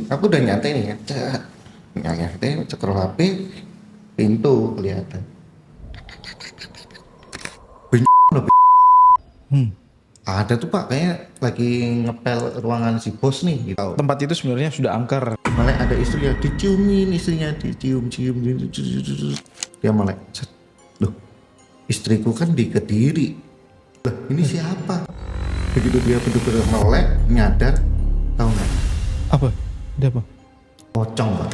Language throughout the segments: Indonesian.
Aku udah nyantai nih ya. Nyantai, scroll HP, pintu kelihatan. Hmm. Ada tuh Pak, kayaknya lagi ngepel ruangan si bos nih gitu. Tempat itu sebenarnya sudah angker. Malah ada istrinya diciumin, istrinya dicium-cium gitu. Dia malah, loh istriku kan di Kediri. Lah ini siapa? Begitu dia bener-bener melek, nyadar, tahu nggak? Apa? Ada apa? Pocong Pak.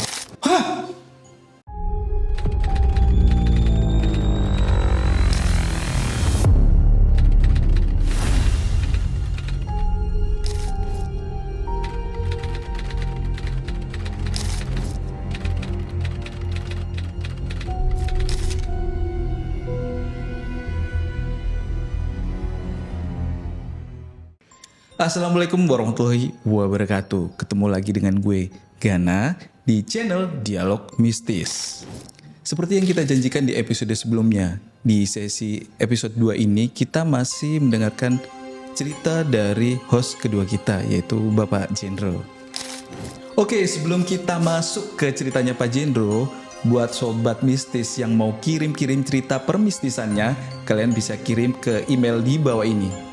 Assalamualaikum warahmatullahi wabarakatuh. Ketemu lagi dengan gue, Gana, di channel Dialog Mistis. Seperti yang kita janjikan di episode sebelumnya, di sesi episode 2 ini kita masih mendengarkan cerita dari host kedua kita, yaitu Bapak Jendro. Oke, sebelum kita masuk ke ceritanya Pak Jendro, buat sobat mistis yang mau kirim-kirim cerita permistisannya, kalian bisa kirim ke email di bawah ini.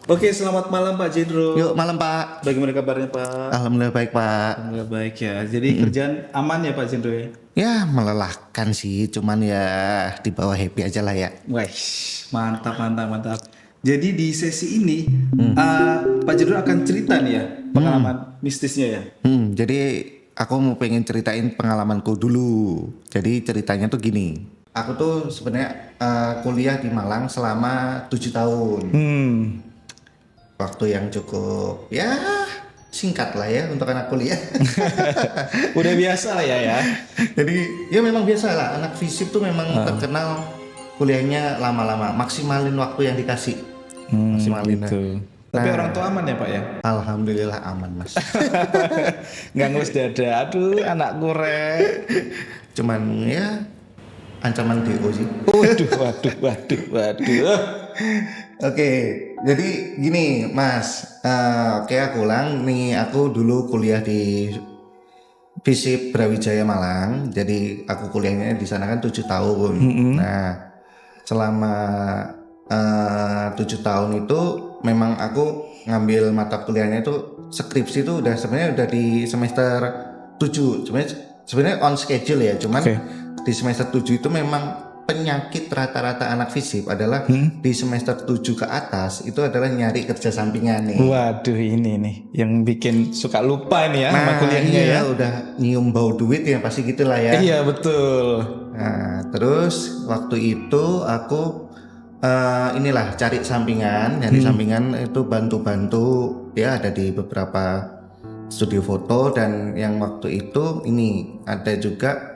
Oke, selamat malam Pak Jendro. Yuk malam Pak. Bagaimana kabarnya Pak? Alhamdulillah baik Pak. Alhamdulillah baik ya. Jadi kerjaan aman ya Pak Jendro ya? Ya melelahkan sih, cuman ya di bawah happy aja lah ya. Wah, mantap. Jadi di sesi ini Pak Jendro akan cerita nih ya pengalaman mistisnya ya. Jadi aku mau pengen ceritain pengalamanku dulu. Jadi ceritanya tuh gini. Aku tuh sebenarnya kuliah di Malang selama 7 tahun. Waktu yang cukup ya singkat lah ya untuk anak kuliah. Udah biasa lah ya. Jadi ya memang biasa lah, anak fisip tuh memang terkenal kuliahnya lama-lama, maksimalin waktu yang dikasih. Maksimalin. Gitu. Tapi orang tua aman ya Pak ya? Alhamdulillah aman Mas. Nggak ngelus dada. Aduh anakku rek. Cuman ya ancaman DO sih. Waduh. Oke, jadi gini Mas, oke aku ulang nih, aku dulu kuliah di FISIP Brawijaya Malang, jadi aku kuliahnya di sana kan 7 tahun. Nah, selama 7 tahun itu memang aku ngambil mata kuliahnya itu skripsi itu sebenarnya udah di semester 7, sebenarnya on schedule ya, cuman di semester 7 itu memang penyakit rata-rata anak FISIP adalah di semester 7 ke atas itu adalah nyari kerja sampingan nih. Waduh ini nih yang bikin suka lupa ini ya sama kuliahnya iya, ya. udah nyium bau duit ya pasti gitulah ya. Iya betul. Nah terus waktu itu aku inilah cari sampingan, sampingan itu bantu-bantu ya, ada di beberapa studio foto, dan yang waktu itu ini ada juga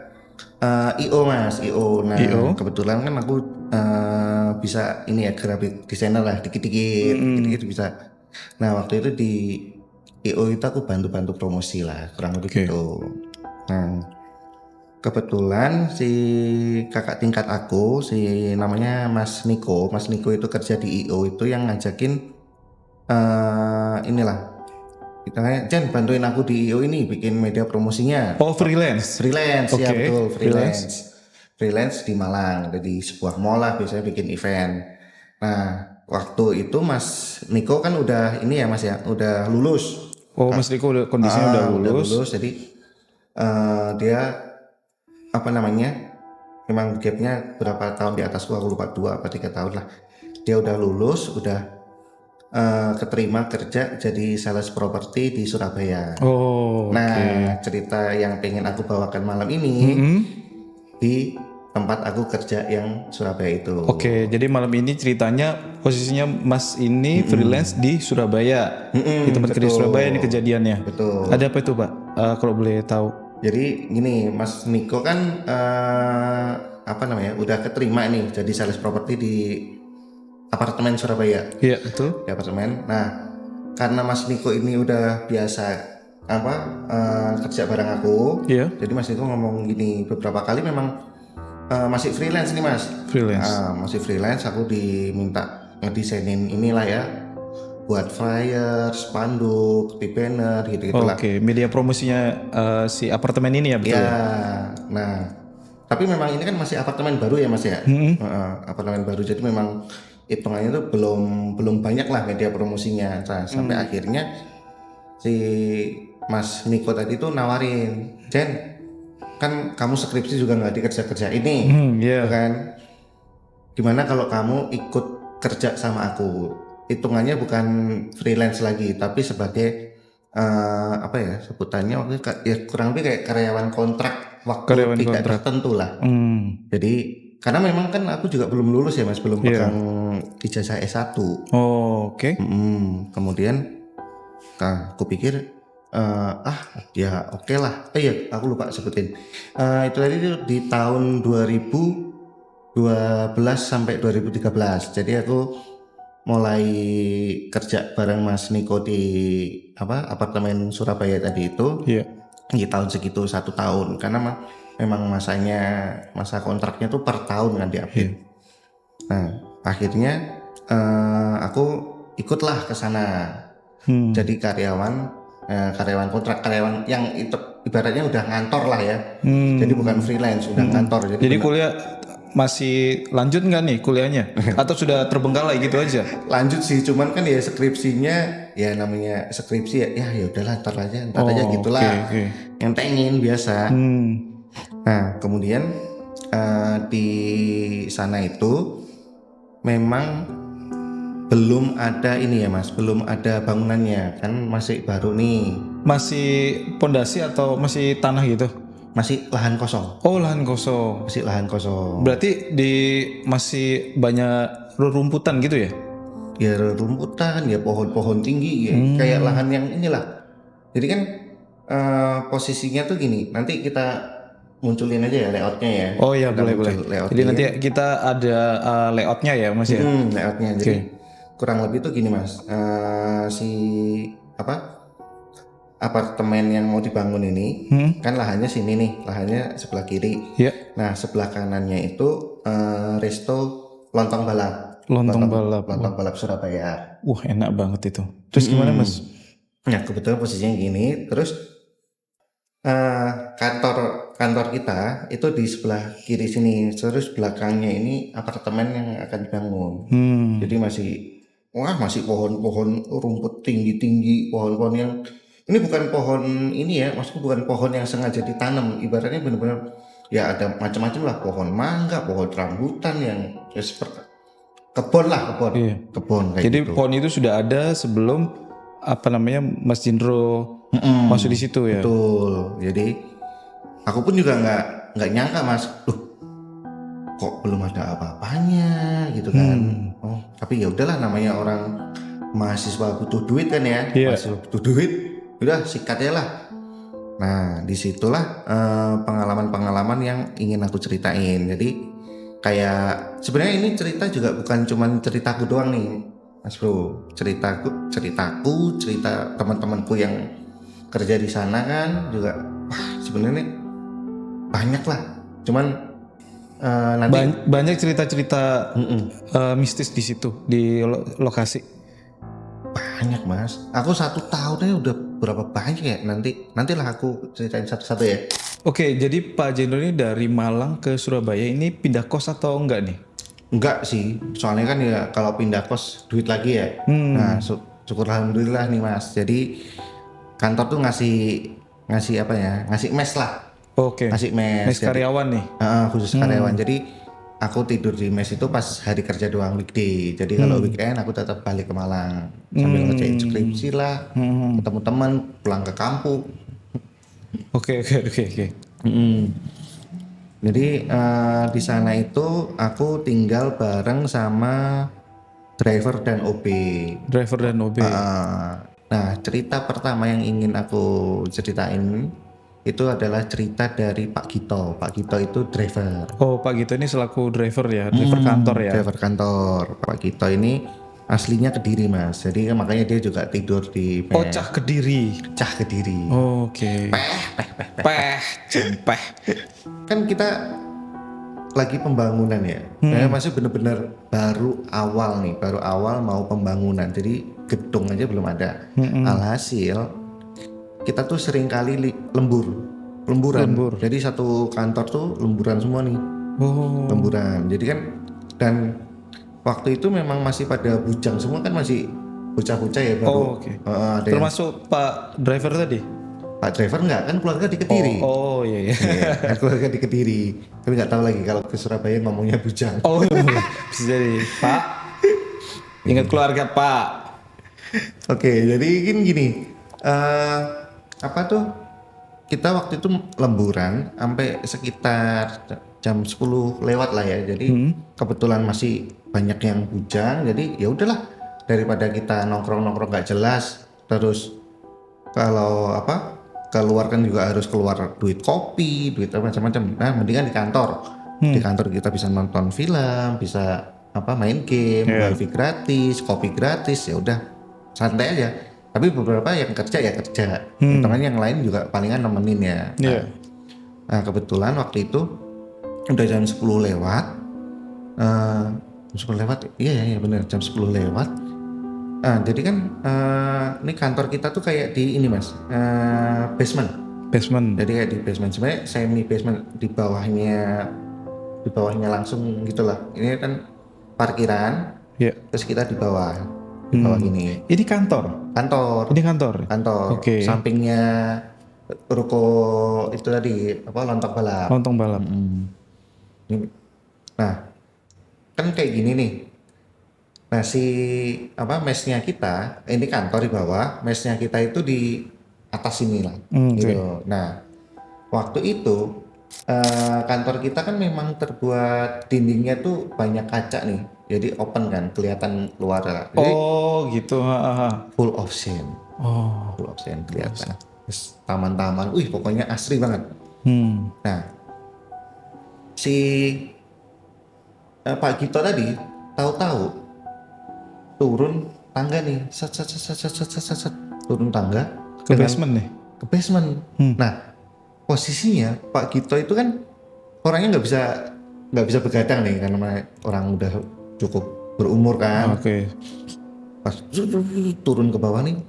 IO Mas, IO. Nah IO? kebetulan kan aku bisa ini ya, graphic designer lah, dikit-dikit bisa. Nah waktu itu di IO itu aku bantu-bantu promosi lah, kurang lebih gitu. Nah kebetulan si kakak tingkat aku, si namanya Mas Niko itu kerja di IO itu yang ngajakin inilah, kita Jen bantuin aku di IO ini bikin media promosinya. Oh freelance. Ya betul, freelance di Malang, di sebuah mall lah, biasanya bikin event. Nah waktu itu Mas Niko kan udah ini ya Mas ya, udah lulus. Oh Mas Riko kondisinya udah lulus. Jadi dia apa namanya, memang gapnya berapa tahun di atasku, aku lupa 2 atau 3 tahun lah. Dia udah lulus, udah keterima kerja jadi sales properti di Surabaya. Nah cerita yang pengen aku bawakan malam ini di tempat aku kerja yang Surabaya itu. Oke, jadi malam ini ceritanya posisinya Mas ini freelance di Surabaya, di tempat kerja Surabaya ini kejadiannya. Betul. Ada apa itu Pak? Kalau boleh tahu? Jadi gini, Mas Niko kan apa namanya, udah keterima nih jadi sales properti di apartemen Surabaya. Iya betul. Di apartemen. Nah karena Mas Niko ini udah biasa kerja bareng aku. Iya. Jadi Mas Niko ngomong gini, beberapa kali memang masih freelance nih Mas. Freelance. Masih freelance, aku diminta ngedesainin inilah ya, buat flyer, spanduk, di banner gitu-gitulah. Oke, media promosinya si apartemen ini ya betul Ya, ya? nah, tapi memang ini kan masih apartemen baru ya Mas ya. Apartemen baru, jadi memang hitungannya tuh belum banyak lah media promosinya. Nah, sampai akhirnya si Mas Niko tadi tuh nawarin, Jen, kan kamu skripsi juga nggak dikerja ini, Iya. kan? Gimana kalau kamu ikut kerja sama aku? Hitungannya bukan freelance lagi, tapi sebagai apa ya sebutannya waktu itu ya kurang lebih kayak karyawan kontrak waktu Karyawan tidak kontrak. tertentu lah. Hmm. Jadi karena memang kan aku juga belum lulus ya Mas, belum Iya. pegang ijazah S1. Oke. Kemudian aku pikir ya oke lah. Ya aku lupa sebutin. Itu tadi tuh di tahun 2012 sampai 2013. Jadi aku mulai kerja bareng Mas Niko di apartemen Surabaya tadi itu Iya. di tahun segitu 1 tahun, karena memang masa kontraknya tuh per tahun kan diupdate. Nah akhirnya aku ikutlah ke sana. Jadi karyawan kontrak, karyawan yang itu ibaratnya udah ngantor lah ya. Jadi bukan freelance, udah ngantor. Jadi kuliah masih lanjut nggak nih kuliahnya? Atau sudah terbengkalai gitu aja? Lanjut sih, cuman kan ya skripsinya ya namanya skripsi ya udahlah ntar aja gitulah. oke. Yang biasa. Nah kemudian di sana itu memang belum ada ini ya Mas, belum ada bangunannya, kan masih baru nih, Masih pondasi atau masih tanah gitu? masih lahan kosong, Oh, lahan kosong. Berarti masih banyak rerumputan gitu ya? Ya rumputan, ya pohon-pohon tinggi ya, kayak lahan yang inilah. Jadi kan posisinya tuh gini, nanti kita munculin aja ya layoutnya ya. Oh ya, Kita boleh. muncul layoutnya. Jadi nanti kita ada layoutnya ya Mas ya? Layoutnya. Jadi kurang lebih tuh gini Mas, si apartemen yang mau dibangun ini kan lahannya sini nih, lahannya sebelah kiri. Iya. Nah sebelah kanannya itu resto lontong balap. Lontong balap. Lontong balap Surabaya. Wah, enak banget itu. Terus gimana Mas? Nah kebetulan posisinya gini, terus kantor kita itu di sebelah kiri sini, terus belakangnya ini apartemen yang akan dibangun. Jadi masih pohon-pohon rumput tinggi-tinggi, pohon-pohon yang ini bukan pohon ini ya, maksudnya bukan pohon yang sengaja ditanam, ibaratnya benar-benar ya ada macam-macam lah, pohon mangga, pohon rambutan yang ya seperti kebun kayak Jadi gitu. pohon itu sudah ada sebelum Mas Jindro masuk di situ ya. Betul. Jadi aku pun juga nggak nyangka Mas, kok belum ada apa-apanya gitu kan. Oh, tapi ya udahlah, namanya orang mahasiswa butuh duit kan ya. Mahasiswa butuh duit, udah sikat ya lah. Nah disitulah pengalaman-pengalaman yang ingin aku ceritain. Jadi kayak sebenarnya ini cerita juga bukan cuman ceritaku doang nih Mas Bro, cerita teman-temanku yang kerja di sana kan juga sebenarnya banyak lah, cuman nanti banyak cerita-cerita mistis di situ di lokasi. Banyak Mas, aku 1 tahunnya udah berapa banyak ya, nantilah aku ceritain satu-satu ya. Oke, jadi Pak Jendro ini dari Malang ke Surabaya ini pindah kos atau enggak nih? Enggak sih, soalnya kan ya kalau pindah kos duit lagi ya. Nah syukur alhamdulillah nih Mas, jadi kantor tuh ngasih ngasih mes lah. Oke. Ngasih mes. Mes karyawan nih. Khusus karyawan. Jadi aku tidur di mes itu pas hari kerja doang, weekday. Jadi kalau weekend aku tetap balik ke Malang sambil ngerjain skripsi lah, ketemu teman, pulang ke kampung. Oke. Jadi di sana itu aku tinggal bareng sama driver dan OB. Nah cerita pertama yang ingin aku ceritain itu adalah cerita dari Pak Gito. Pak Gito itu driver. Oh, Pak Gito ini selaku driver ya, driver kantor ya. Driver kantor. Pak Gito ini aslinya Kediri Mas, jadi makanya dia juga tidur di mes. Oh, Cah Kediri. Oke. Cempeh. Kan kita lagi pembangunan ya, masih bener-bener baru awal mau pembangunan, jadi gedung aja belum ada. Alhasil kita tuh sering kali lemburan. Jadi satu kantor tuh lemburan semua nih. Lemburan. Jadi kan, dan waktu itu memang masih pada bujang semua kan, masih bocah-bocah ya baru. Oke. Ada Termasuk Pak driver tadi? Pak driver enggak, kan keluarga di Kediri. Iya. Iya, kan keluarga di Kediri. Tapi nggak tahu lagi kalau ke Surabaya ngomongnya bujang. Bisa jadi. Pak, ingat keluarga Pak. Oke, jadi kan gini. Apa tuh? Kita waktu itu lemburan sampai sekitar jam 10 lewat lah ya. Jadi kebetulan masih banyak yang bujang. Jadi ya udahlah, daripada kita nongkrong-nongkrong nggak jelas, terus kalau apa keluar kan juga harus keluar duit kopi, duit macam-macam. Nah, mendingan di kantor. Di kantor kita bisa nonton film, bisa apa main game, wifi gratis, kopi gratis, ya udah santai aja. Tapi beberapa yang kerja ya kerja, teman yang lain juga palingan nemenin ya. Nah, kebetulan waktu itu udah jam 10 lewat, jam 10 lewat, iya benar jam 10 lewat. Jadi kan ini kantor kita tuh kayak di ini mas, basement. Jadi kayak di basement, sebenarnya semi basement, di bawahnya langsung gitulah. Ini kan parkiran, terus kita di bawah ini. Ini kantor. Ini kantor. Oke. Sampingnya ruko itu tadi apa lontong balap. Nah, kan kayak gini nih. Nah, mesnya kita, ini kantor di bawah, mesnya kita itu di atas sini lah. Gitu. Nah, waktu itu kantor kita kan memang terbuat dindingnya tuh banyak kaca nih. Jadi open kan, kelihatan luar. Jadi, gitu. Full option. Full option kelihatan. Terus taman-taman, pokoknya asri banget. Nah, si Pak Gito tadi tahu-tahu turun tangga nih, set, turun tangga Ke basement nih. Ke basement. Nah, posisinya Pak Gito itu kan orangnya nggak bisa begadang nih karena orang udah cukup berumur kan. Pas turun ke bawah nih,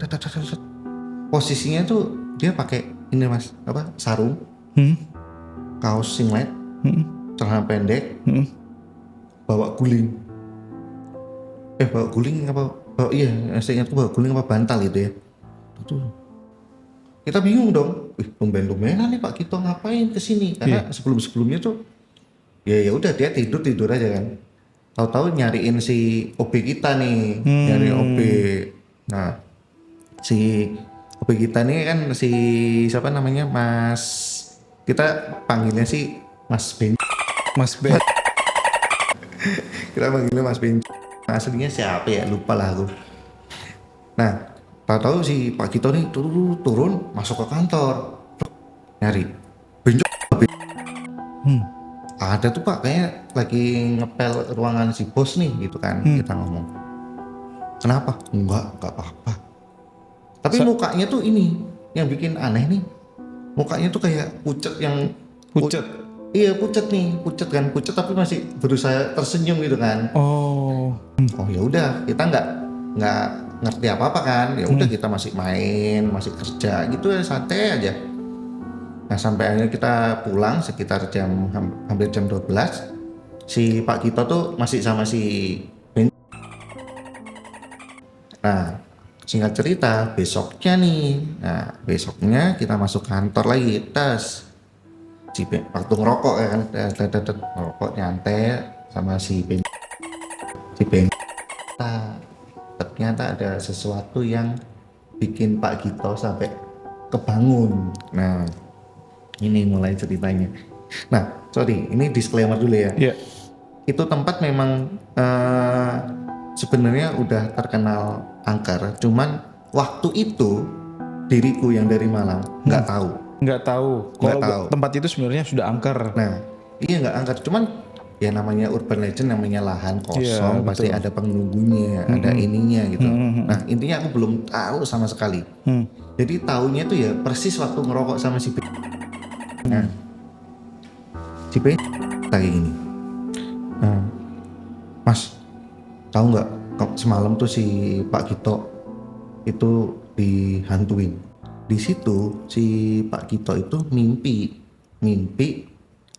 posisinya tuh dia pakai ini mas, apa sarung, kaos singlet, celana pendek, bawa guling. Bawa guling apa? Saya ingat bawa guling apa bantal gitu ya. Tuh. Kita bingung dong. Tumben-tumbenan nih Pak Gito ngapain kesini? Karena sebelum-sebelumnya tuh ya udah dia tidur aja kan. Tahu-tahu nyariin si OB kita nih, nyari OB. Nah, si OB kita nih kan si siapa namanya Mas, kita panggilnya sih Mas Ben. Kita panggilnya Mas Ben. Aslinya siapa ya, lupa lah aku. Nah, tahu-tahu si Pak Gito nih turun masuk ke kantor, nyari benjok. Ada tuh Pak, kayaknya lagi ngepel ruangan si bos nih gitu kan. Kita ngomong, kenapa? Enggak apa-apa. Tapi mukanya tuh ini yang bikin aneh nih, mukanya tuh kayak pucet iya pucet kan, tapi masih berusaha tersenyum gitu kan. Ya udah, kita nggak ngerti apa kan, ya udah kita masih main, masih kerja gitu ya, santai aja. Nah, sampai akhirnya kita pulang sekitar hampir jam 12. Si Pak Gito tuh masih sama si Ben. Nah, singkat cerita, besoknya kita masuk kantor lagi, waktu ngerokok ya kan, ngerokok nyantai sama si Ben. Ternyata ada sesuatu yang bikin Pak Gito sampai kebangun. Nah, ini mulai ceritanya. Nah, sorry, ini disclaimer dulu ya. Itu tempat memang sebenarnya udah terkenal angker, cuman waktu itu diriku yang dari Malang nggak tahu. Kalau tempat itu sebenarnya sudah angker. Nah, iya nggak angker, cuman ya namanya urban legend, namanya lahan kosong, pasti ada penunggunya, ada ininya gitu. Nah, intinya aku belum tahu sama sekali. Jadi tahunya tuh ya persis waktu ngerokok sama si Ben. Nah, si Ben kayak gini. Mas, tahu nggak semalam tuh si Pak Gito itu dihantuin. Di situ si Pak Gito itu mimpi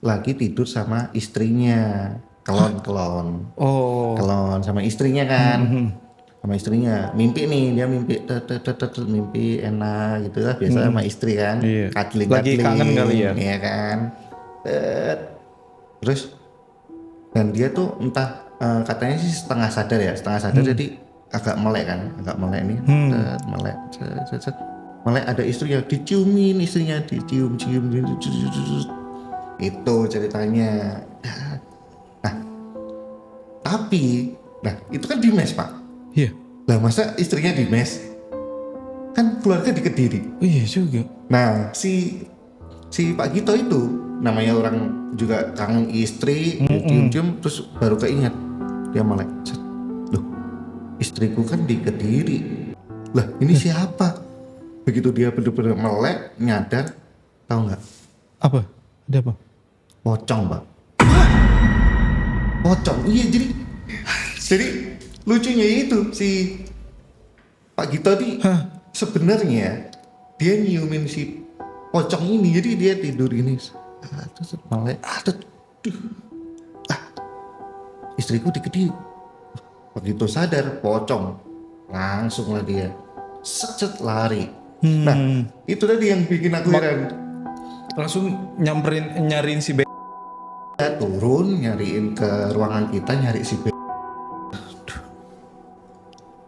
lagi tidur sama istrinya, kelon Oh. sama istrinya kan, sama istrinya mimpi nih, dia mimpi mimpi enak gitu lah, biasa sama istri kan, Iya. cuddling Lagi kangen kali ya. ya kan. Terus dan dia tuh entah katanya sih setengah sadar jadi agak melek nih, melek melek, ada istrinya diciumin, dicium itu ceritanya. Tapi nah itu kan di mes Pak, Iya. lah masa istrinya di mes, kan keluarga di Kediri. Oh, iya juga. Nah si Pak Gito itu namanya orang juga kangen istri, dia cium-cium terus baru keinget, dia melek, loh istriku kan di Kediri, lah ini siapa? Begitu dia bener-bener melek nyadar, tahu nggak? Apa? Ada apa? Pocong Pak. Pocong, iya jadi lucunya itu si Pak Gito nih sebenarnya dia nyiumin si pocong ini, jadi dia tidur ini, terus melek, istriku di Kediri. Begitu sadar pocong, langsung lah dia set lari. Nah itu tadi yang bikin aku heran. Langsung nyariin si B. Dia turun nyariin ke ruangan kita, nyari si B.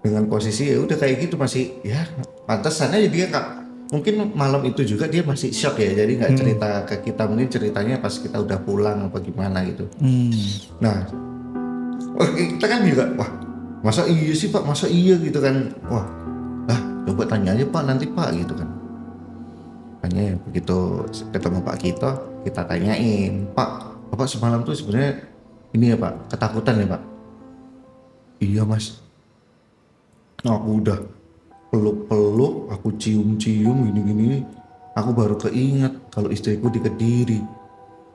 Dengan posisi ya udah kayak gitu, masih ya pantesan aja dia mungkin malam itu juga dia masih shock ya, jadi nggak cerita ke kita, mungkin ceritanya pas kita udah pulang apa gimana gitu. Nah kita kan juga wah masa iya sih Pak, masa iya gitu kan, wah coba tanya aja Pak nanti Pak gitu kan. Tanya begitu ketemu Pak Gito, kita tanyain, Pak Bapak semalam tuh sebenarnya ini ya Pak, ketakutan ya Pak? Iya Mas, aku udah peluk-peluk, aku cium-cium gini-gini, aku baru keinget kalau istriku di Kediri,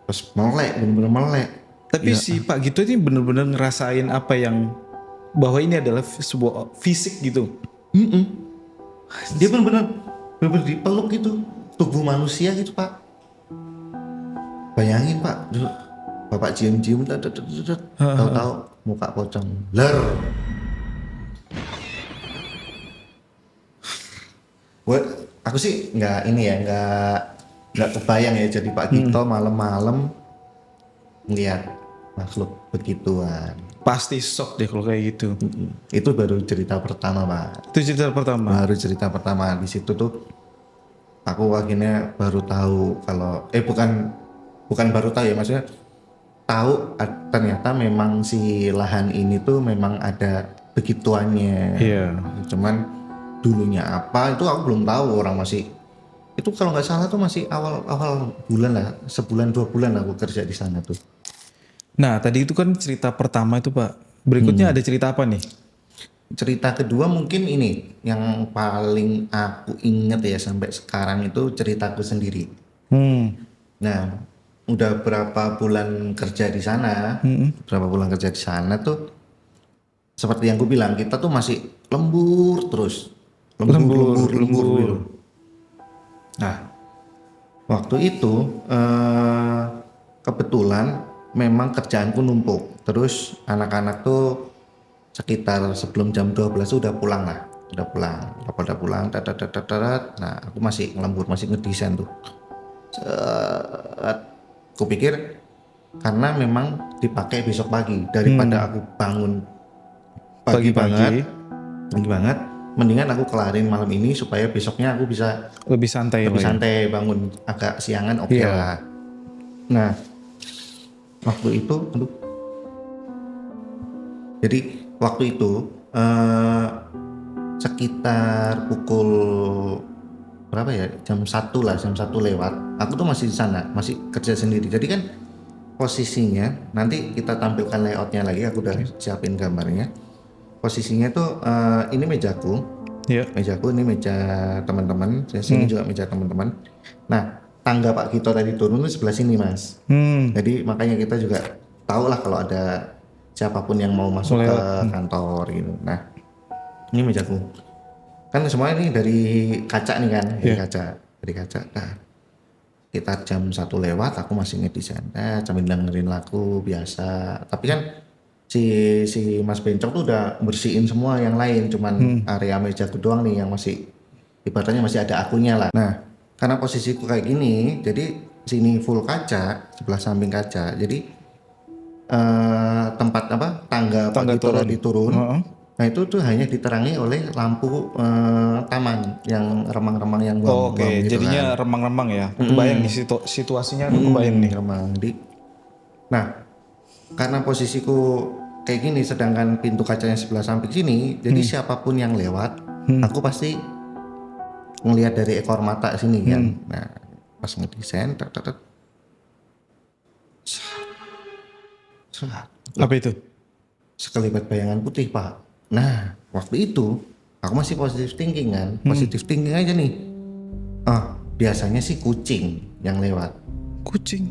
pas melek, bener-bener melek. Tapi Ya, si Pak Gito ini bener-bener ngerasain apa yang bahwa ini adalah sebuah fisik gitu. dia bener-bener dipeluk gitu, tubuh manusia gitu Pak. Bayangin Pak, Bapak cium-cium, tahu-tahu muka pocong, ler. Buat aku sih nggak kebayang ya jadi Pak Gito malam-malam ngeliat makhluk begituan. Pasti shock deh kalau kayak gitu. Itu baru cerita pertama Pak. Itu cerita pertama. Baru cerita pertama, di situ tuh aku akhirnya baru tahu kalau bukan baru tahu ya, maksudnya tahu ternyata memang si lahan ini tuh memang ada begituannya. Iya. Cuman dulunya apa itu aku belum tahu, orang masih itu kalau nggak salah tuh masih awal bulan lah, sebulan 2 bulan aku kerja di sana tuh. Nah tadi itu kan cerita pertama itu Pak. Berikutnya ada cerita apa nih? Cerita kedua mungkin ini yang paling aku inget ya sampai sekarang, itu ceritaku sendiri. Nah udah berapa bulan kerja di sana, tuh seperti yang gue bilang, kita tuh masih lembur terus, lembur gitu. Nah waktu itu kebetulan memang kerjaanku numpuk, terus anak-anak tuh sekitar sebelum jam 12 udah pulang. Nah aku masih ngelembur, masih ngedesain tuh. Aku pikir karena memang dipakai besok pagi, daripada aku bangun pagi banget, mendingan aku kelarin malam ini supaya besoknya aku bisa Lebih santai lebih lah ya. santai, bangun agak siangan oke Iya. lah. Nah waktu itu sekitar pukul berapa ya, jam 1 lewat, aku tuh masih di sana, masih kerja sendiri. Jadi kan posisinya nanti kita tampilkan layoutnya lagi, aku udah siapin gambarnya. Posisinya tuh ini mejaku, Iya. ini meja teman-teman, sini juga meja teman-teman. Nah tangga Pak Gito tadi turun tuh sebelah sini Mas. Jadi makanya kita juga tahu lah kalau ada siapapun yang mau masuk ke kantor gitu. Nah ini mejaku. kan semua ini dari kaca nih kan, dari Iya. kaca. Nah, kita jam 1 lewat, aku masih ngedesain, sambil dengerin lagu biasa. Tapi kan si Mas Bencong tuh udah bersihin semua yang lain, cuman area meja tuh doang nih yang masih ibaratnya masih ada akunya lah. Nah, karena posisiku kayak gini, jadi sini full kaca, sebelah samping kaca. Jadi tempat apa tangga Pak Tangga Gito turun. tadi turun. Heeh. Nah itu tuh hanya diterangi oleh lampu taman yang remang-remang yang Oh, oke, buam-buam gitu jadinya kan. remang-remang ya. Kebayang nih situasinya tuh kebayang nih. Remang. Nah karena posisiku kayak gini, sedangkan pintu kacanya sebelah samping sini, jadi siapapun yang lewat, aku pasti ngelihat dari ekor mata sini kan. Nah pas ngedesain, tek, tek, tek, set, Apa itu? sekelibat bayangan putih pak. Nah waktu itu aku masih positive thinking kan, positive thinking aja nih. Biasanya sih kucing yang lewat. Kucing,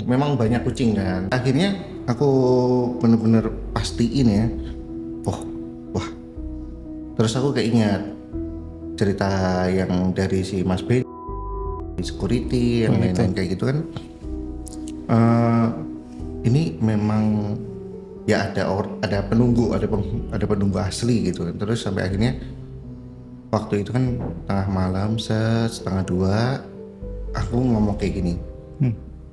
memang banyak kucing kan. Akhirnya aku bener-bener pastiin ya, oh wah, terus aku keinget cerita yang dari si Mas B, security yang lain-lain kayak gitu kan. Ini memang ya ada penunggu, ada penunggu asli gitu kan. Terus sampai akhirnya waktu itu kan tengah malam setengah 2 aku ngomong kayak gini.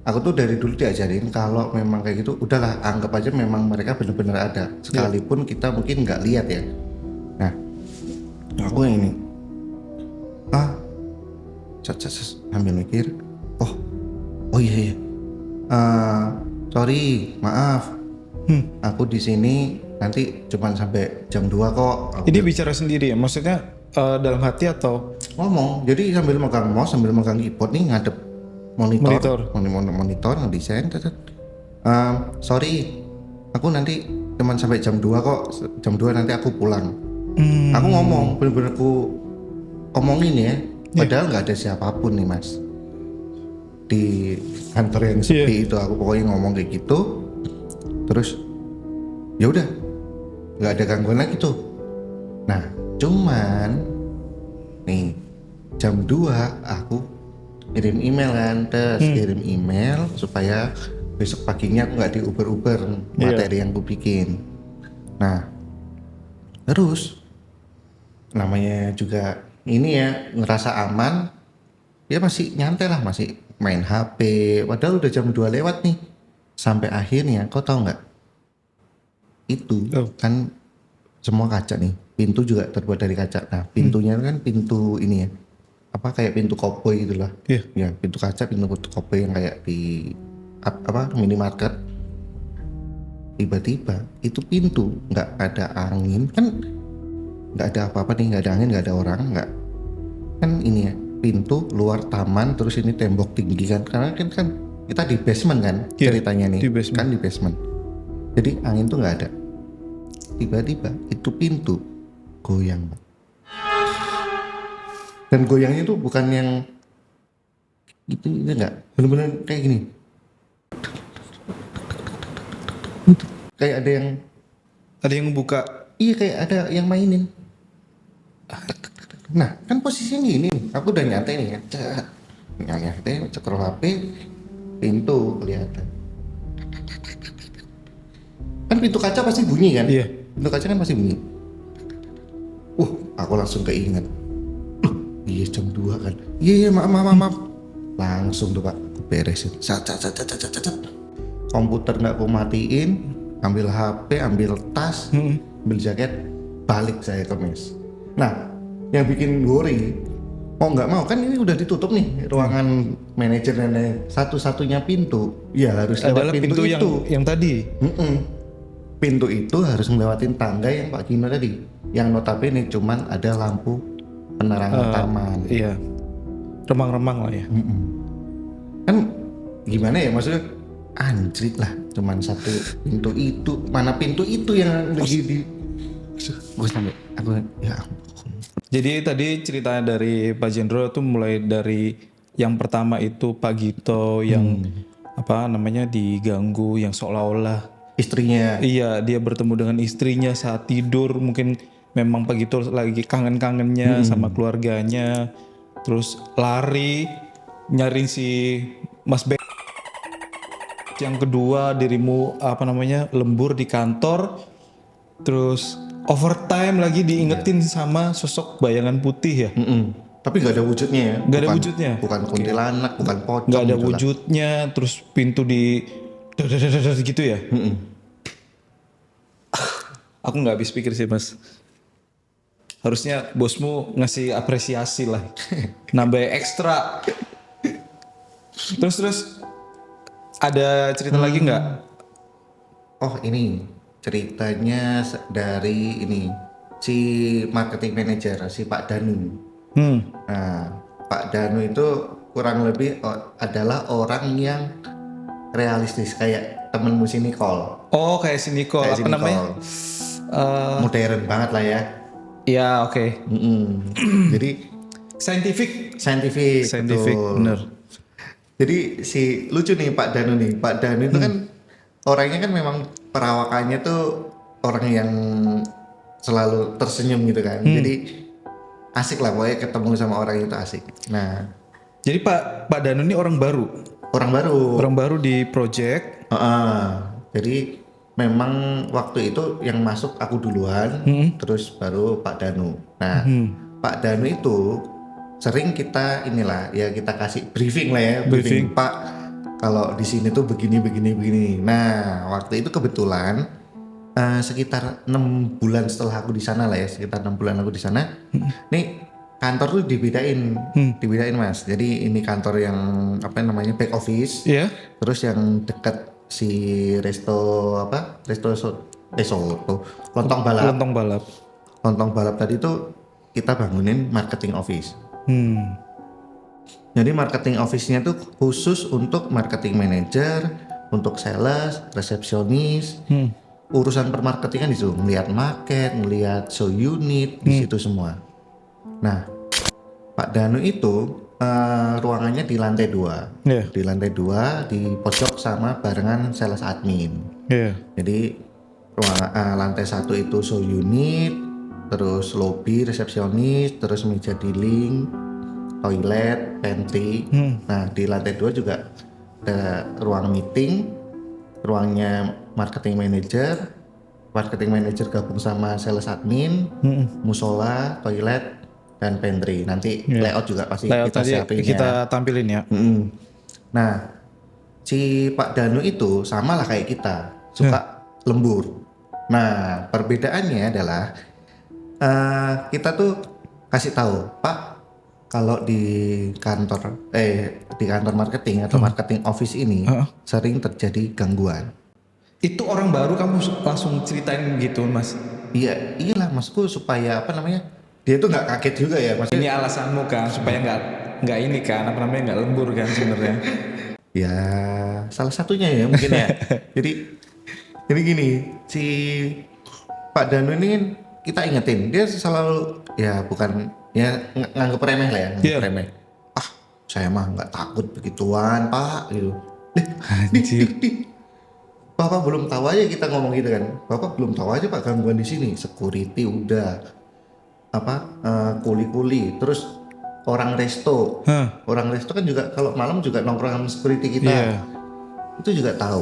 Aku tuh dari dulu diajarin kalau memang kayak gitu udahlah anggap aja memang mereka benar-benar ada, sekalipun kita mungkin nggak lihat ya. Nah aku yang ini sambil mikir, oh iya sorry maaf, aku di sini nanti cuman sampai jam 2 kok. Ini bicara sendiri ya, maksudnya dalam hati atau Ngomong, jadi sambil megang mouse, sambil megang keyboard nih ngadep monitor ngedesain. Sorry, aku nanti cuman sampai jam 2 kok, jam 2 nanti aku pulang. Aku ngomong, bener-bener aku omongin ya, padahal nggak ada siapapun nih mas di kantor yang sepi itu. Aku pokoknya ngomong kayak gitu, terus ya udah nggak ada gangguan lagi tuh. Nah cuman nih jam 2 aku kirim email kan, kirim email supaya besok paginya aku nggak diuber-uber materi yang aku bikin. Nah terus namanya juga ini ya ngerasa aman, dia masih nyantai lah, masih main HP padahal udah jam 2 lewat nih. Sampai akhirnya kau tahu nggak, itu kan semua kaca nih, pintu juga terbuat dari kaca. Nah pintunya kan pintu ini ya, apa kayak pintu koboi gitulah. Ya pintu kaca, pintu koboi yang kayak di apa minimarket. Tiba-tiba itu pintu nggak ada angin kan, nggak ada apa-apa nih, nggak ada angin, nggak ada orang, nggak kan ini ya pintu luar taman, terus ini tembok tinggi kan, karena kan kita di basement kan ceritanya nih, kan di basement, jadi angin tuh nggak ada. Tiba-tiba itu pintu goyang, dan goyangnya itu bukan yang itu enggak, bener-bener kayak gini, kayak ada yang buka. iya kayak ada yang mainin. Nah kan posisinya gini nih, aku udah nyantai nih ya, nyantai cekrol HP, pintu kelihatan kan, pintu kaca pasti bunyi kan. Pintu kaca kan pasti bunyi. Aku langsung keinget, iya jam 2 kan, iya maaf, langsung tuh pak aku beresin, cat. Komputer nggak aku matiin, ambil HP, ambil tas, ambil jaket, balik saya ke mes. Nah yang bikin worry, mau nggak mau kan ini udah ditutup nih ruangan manajer dan lain, satu-satunya pintu ya harus lewat Adalah pintu itu yang tadi. Pintu itu harus ngelewatin tangga yang Pak Gino tadi, yang notabene cuman ada lampu penerangan taman. Iya, remang-remang lah ya. Kan gimana ya, maksudnya anjrit lah, cuman satu pintu itu, mana pintu itu yang lagi di gue sampai aku ya ampun. Jadi tadi ceritanya dari Pak Jendro tuh mulai dari yang pertama itu Pak Gito yang apa namanya diganggu, yang seolah-olah Istrinya iya dia bertemu dengan istrinya saat tidur, mungkin memang pagi itu lagi kangen-kangennya sama keluarganya, terus lari nyariin si Mas B. Yang kedua dirimu lembur di kantor, terus overtime lagi diingetin sama sosok bayangan putih ya. Tapi nggak ada wujudnya ya. Nggak ada wujudnya. Bukan kuntilanak, bukan pocong. Nggak ada gitu lah. wujudnya, terus pintu di dadadadadad gitu ya. Aku nggak habis pikir sih mas. Harusnya bosmu ngasih apresiasi lah, nambah ekstra. Terus ada cerita lagi nggak? Oh ini ceritanya dari ini si marketing manager si Pak Danu. Nah Pak Danu itu kurang lebih adalah orang yang realistis kayak temenmu si Nicole. Oh kayak si Nicole, Kayak si apa namanya? Nicole. Modern banget lah ya. Ya oke. Jadi Scientific, betul. bener. Jadi si lucu nih Pak Danu nih. Pak Danu itu kan orangnya kan memang perawakannya tuh orang yang selalu tersenyum gitu kan. Jadi asik lah pokoknya ketemu sama orang itu asik. Nah, Jadi Pak Danu ini orang baru. Orang baru di project. Jadi memang waktu itu yang masuk aku duluan, terus baru Pak Danu. Nah, Pak Danu itu sering kita kita kasih briefing lah ya, briefing Pak kalau di sini tuh begini. Nah, waktu itu kebetulan sekitar 6 bulan setelah aku di sana lah ya, sekitar 6 bulan aku di sana. Nih kantor tuh dibedain Mas. Jadi ini kantor yang back office. Iya. Terus yang dekat si lontong balap. Lontong balap tadi tuh kita bangunin marketing office. Jadi marketing office-nya tuh khusus untuk marketing manager, untuk sales, resepsionis, urusan permarketingan itu, ngelihat market, ngelihat show unit di situ semua. Nah, Pak Danu itu ruangannya di lantai 2. Di lantai 2 di pojok sama barengan sales admin. Jadi lantai 1 itu show unit, terus lobby resepsionis, terus meja dealing, toilet, pantry. Nah di lantai 2 juga ada ruang meeting, ruangnya marketing manager gabung sama sales admin, musola, toilet, dan pantry. Nanti layout juga pasti kita siapin ya. Kita tampilin ya. Nah si Pak Danu itu sama lah kayak kita, suka lembur. Nah perbedaannya adalah kita tuh kasih tahu Pak, kalau di kantor marketing atau marketing office ini sering terjadi gangguan. Itu orang baru kamu langsung ceritain gitu mas? Iyalah masku supaya dia tuh nggak kaget juga ya mas. Ini alasanmu kan supaya nggak ini kan nggak lembur kan sebenarnya? Ya salah satunya ya mungkin ya. jadi gini, si Pak Danu ini kan kita ingetin, dia selalu bukan nganggep remeh lah ya, remeh. Saya mah nggak takut begituan Pak gitu. Bapak belum tahu aja, kita ngomong gitu kan. Bapak belum tahu aja Pak gangguan di sini. Security udah kuli-kuli, terus orang resto kan juga kalau malam juga nongkrong sama security kita. Itu juga tahu.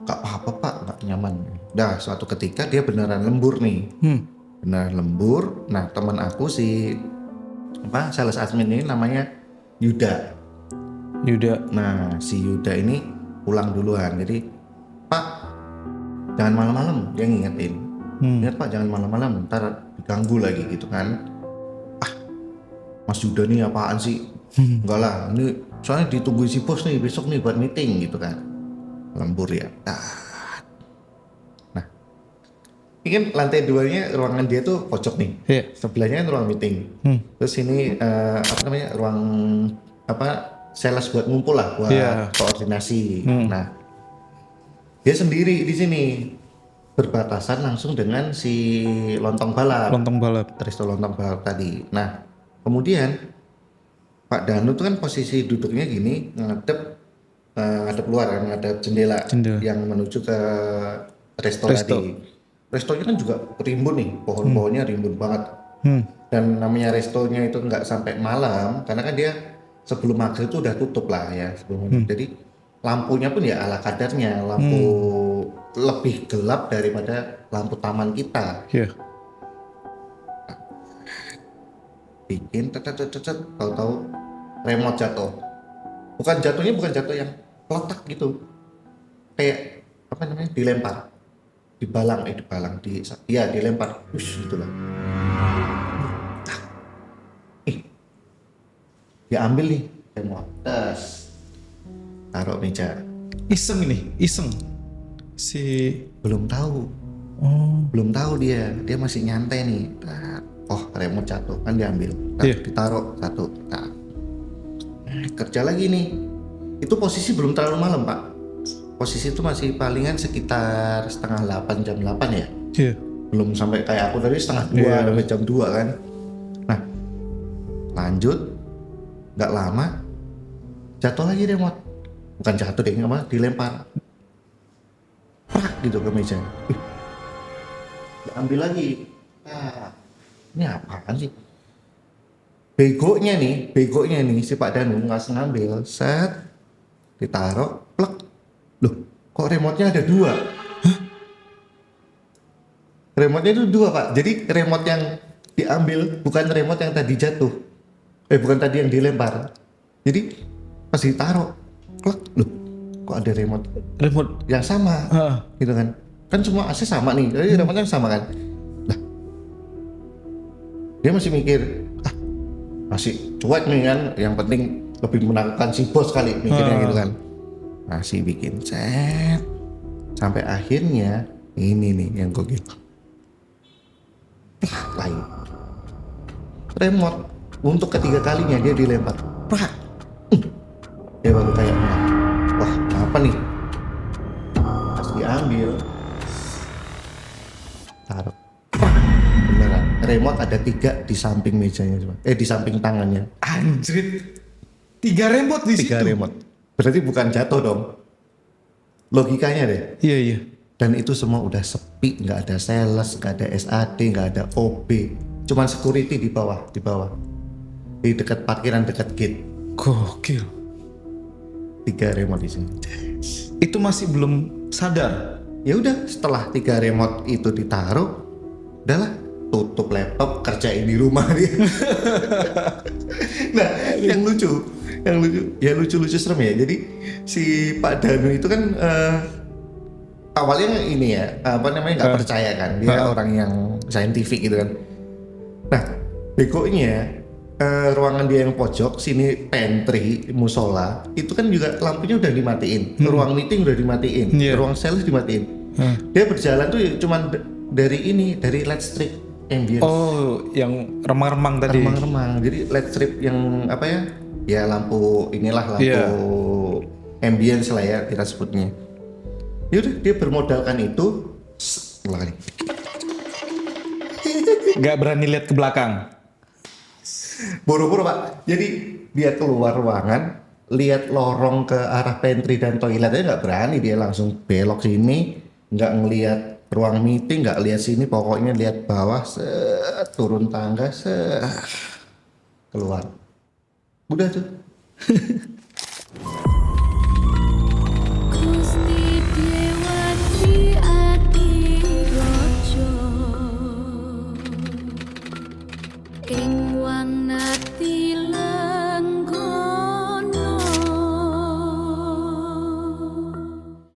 Gak apa-apa Pak, gak nyaman. Dah suatu ketika dia beneran lembur nih. Beneran lembur. Nah teman aku si sales admin ini namanya Yuda. Nah si Yuda ini pulang duluan. Jadi Pak jangan malam-malam, dia ngingetin. Ingat Pak jangan malam-malam, ntar diganggu lagi gitu kan. Mas Yuda nih apaan sih? Enggak lah, ini soalnya ditungguin si bos nih besok nih buat meeting gitu kan. Lembur ya. Nah, ini kan lantai 2-nya ruangan dia tuh pojok nih. Sebelahnya kan ruang meeting. Terus ini ruang sales buat ngumpul lah, buat koordinasi. Nah, dia sendiri di sini berbatasan langsung dengan si lontong balap. Resto lontong balap tadi. Nah, kemudian Pak Danu tuh kan posisi duduknya gini ngadep luar kan, ngadep jendela yang menuju ke resto tadi. restonya kan juga rimbun nih, pohon-pohonnya rimbun banget. Dan namanya restonya itu nggak sampai malam, karena kan dia sebelum maghrib itu udah tutup lah ya sebelum. Jadi lampunya pun ya ala kadarnya, lampu lebih gelap daripada lampu taman kita. Iya. Bikin cet, tahu-tahu remote jatuh. Jatuhnya bukan jatuh yang letak gitu, kayak apa namanya, dilempar, dilempar, itulah. Diambil nih remote, taruh meja. Iseng si. Belum tahu dia masih nyantai nih. Remote jatuh kan, diambil, ditaruh satu. Kerja lagi nih. Itu posisi belum terlalu malam, Pak. Posisi itu masih palingan sekitar setengah 8, jam 8 ya. Iya. Belum sampai kayak aku tadi setengah 2 sampai jam 2 kan. Nah, lanjut, nggak lama jatuh lagi remote. Bukan jatuh deh, dilempar prak gitu ke meja. Diambil lagi. Ini apaan sih? Begonya nih si Pak Danu nggak ngambil, set, ditaruh, plek. Loh, kok remote-nya ada 2? Remote-nya itu 2, Pak. Jadi remote yang diambil bukan remote yang tadi jatuh. Bukan tadi yang dilempar. Jadi pas ditaruh, plek. Loh, kok ada remote yang sama? Gitu kan. Kan semua AC sama nih. Jadi remote-nya sama kan. Lah, dia masih mikir, masih cuek nih kan, yang penting lebih menangkan si bos kali, mikirnya gitu kan. Masih bikin set sampai akhirnya ini nih yang gokil. Lain remote untuk ketiga kalinya dia dilempar, prak. Dia baru kayak, wah apa nih, pas diambil, taruh, beneran remote ada 3 di samping mejanya, di samping tangannya. Anjrit, 3 remote di 3 situ. remote. Berarti bukan jatuh dong. Logikanya deh. Iya. Dan itu semua udah sepi, nggak ada sales, nggak ada SAD, nggak ada OB. Cuman security di bawah. Di dekat parkiran, dekat gate. Gokil. 3 remote di sini. Itu masih belum sadar. Ya udah, setelah 3 remote itu ditaruh, udahlah, tutup laptop, kerjain di rumah dia. Nah, yang lucu serem ya. Jadi si Pak Danu itu kan awalnya ini ya, nggak percaya kan, dia orang yang saintifik gitu kan. Nah, begonya ruangan dia yang pojok sini, pantry, musola, itu kan juga lampunya udah dimatiin, ruang meeting udah dimatiin, ruang sales dimatiin. Dia berjalan tuh cuman dari LED strip ambience. Oh, yang remang-remang tadi. Remang-remang. Jadi LED strip yang apa ya? Ya lampu ambience lah ya kita sebutnya. Yaudah, dia bermodalkan itu, lari. Gak berani lihat ke belakang. Buru-buru, Pak. Jadi dia keluar ruangan, lihat lorong ke arah pantry dan toiletnya, nggak berani, dia langsung belok sini, nggak ngelihat ruang meeting, nggak lihat sini, pokoknya lihat bawah, turun tangga, keluar. Udah tuh.